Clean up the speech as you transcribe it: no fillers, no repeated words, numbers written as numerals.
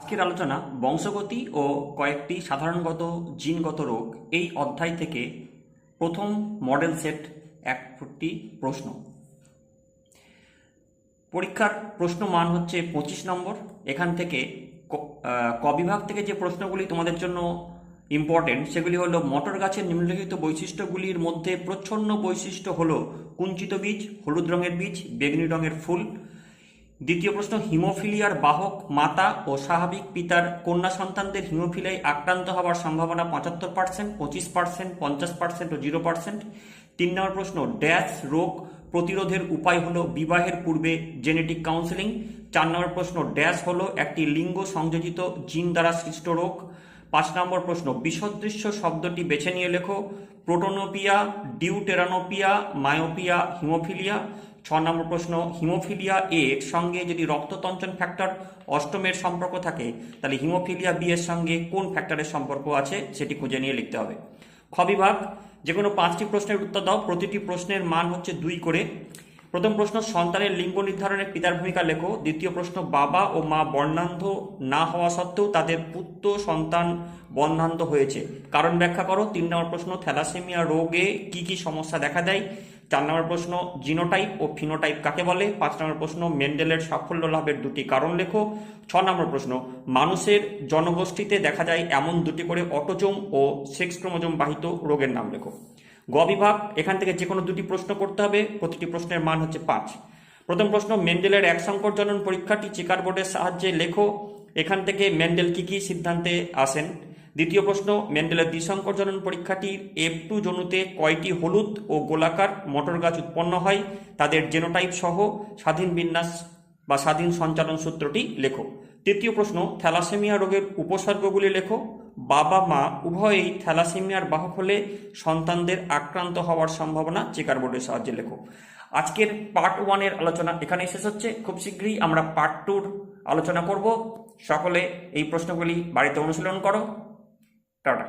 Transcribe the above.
আজকের আলোচনা বংশগতি ও কয়েকটি সাধারণগত জিনগত রোগ এই অধ্যায় থেকে প্রথম মডেল সেট 61টি প্রশ্ন। পরীক্ষার প্রশ্ন মান হচ্ছে 25 নম্বর। এখান থেকে ক বিভাগ থেকে যে প্রশ্নগুলি তোমাদের জন্য ইম্পর্টেন্ট সেগুলি হলো মটর গাছের নিম্নলিখিত বৈশিষ্ট্যগুলির মধ্যে প্রচ্ছন্ন বৈশিষ্ট্য হলো কুঞ্চিত বীজ, হলুদ রঙের বীজ, বেগুনি রঙের ফুল। দ্বিতীয় প্রশ্ন, হিমোফিলিয়ার বাহক মাতা ও স্বাভাবিক পিতার কন্যা সন্তানদের হিমোফিলিয়ায় আক্রান্ত হওয়ার সম্ভাবনা 75%, 25%, 50% ও 0%। 3 নম্বর প্রশ্ন, ড্যাশ রোগ প্রতিরোধের উপায় হলো বিবাহের পূর্বে জেনেটিক কাউন্সেলিং। 4 নম্বর প্রশ্ন, ড্যাশ হলো একটি লিঙ্গ সংযোজিত জিন দ্বারা সৃষ্ট রোগ। 5 নম্বর প্রশ্ন, বিসদৃশ্য শব্দটি বেছে নিয়ে লেখো। প্রোটোনোপিয়া, ডিউটেরানোপিয়া, মায়োপিয়া, হিমোফিলিয়া। 6 নম্বর প্রশ্ন, হিমোফিলিয়া এ এর সঙ্গে যদি রক্ততঞ্চন ফ্যাক্টর অষ্টমের সম্পর্ক থাকে তাহলে হিমোফিলিয়া বি এর সঙ্গে কোন ফ্যাক্টরের সম্পর্ক আছে সেটি খুঁজে নিয়ে লিখতে হবে। খ বিভাগ, যে কোনো 5টি প্রশ্নের উত্তর দাও। প্রতিটি প্রশ্নের মান হচ্ছে 2 করে। প্রথম প্রশ্ন, সন্তানের লিঙ্গ নির্ধারণে পিতার ভূমিকা লেখো। দ্বিতীয় প্রশ্ন, বাবা ও মা বর্ণান্ধ না হওয়া সত্ত্বেও তাদের পুত্র সন্তান বর্ণান্ধ হয়েছে, কারণ ব্যাখ্যা করো। 3 নম্বর প্রশ্ন, থ্যালাসেমিয়া রোগে কি কি সমস্যা দেখা দেয়। 4 নম্বর প্রশ্ন, জিনোটাইপ ও ফিনোটাইপ কাকে বলে। 5 নম্বর প্রশ্ন, মেন্ডেলের সাফল্য লাভের 2টি কারণ লেখো। 6 নম্বর প্রশ্ন, মানুষের জনগোষ্ঠীতে দেখা যায় এমন 2টি করে অটোজোম ও সেক্স ক্রোমোজোম বাহিত রোগের নাম লেখো। গ বিভাগ, এখান থেকে যে কোনো 2টি প্রশ্ন করতে হবে। প্রতিটি প্রশ্নের মান হচ্ছে 5। প্রথম প্রশ্ন, মেন্ডেলের এক সংকর জনন পরীক্ষাটি চেকার বোর্ডের সাহায্যে লেখো। এখান থেকে মেন্ডেল কি কি সিদ্ধান্তে আসেন। দ্বিতীয় প্রশ্ন, মেন্ডেলের দ্বিসংকর জনন পরীক্ষাটির F2 জনুতে কয়টি হলুদ ও গোলাকার মটর গাছ উৎপন্ন হয়, তাদের জেনোটাইপ সহ স্বাধীন বিন্যাস বা স্বাধীন সঞ্চালন সূত্রটি লেখো। তৃতীয় প্রশ্ন, থ্যালাসেমিয়া রোগের উপসর্গগুলি লেখো। বাবা মা উভয়েই থ্যালাসেমিয়ার বাহক হলে সন্তানদের আক্রান্ত হওয়ার সম্ভাবনা চেকার বোর্ডের সাহায্যে লেখো। আজকের পার্ট 1 এর আলোচনা এখানে শেষ হচ্ছে। খুব শীঘ্রই আমরা পার্ট 2 আলোচনা করব। সকলে এই প্রশ্নগুলি বাড়িতে অনুশীলন করো। টাটা।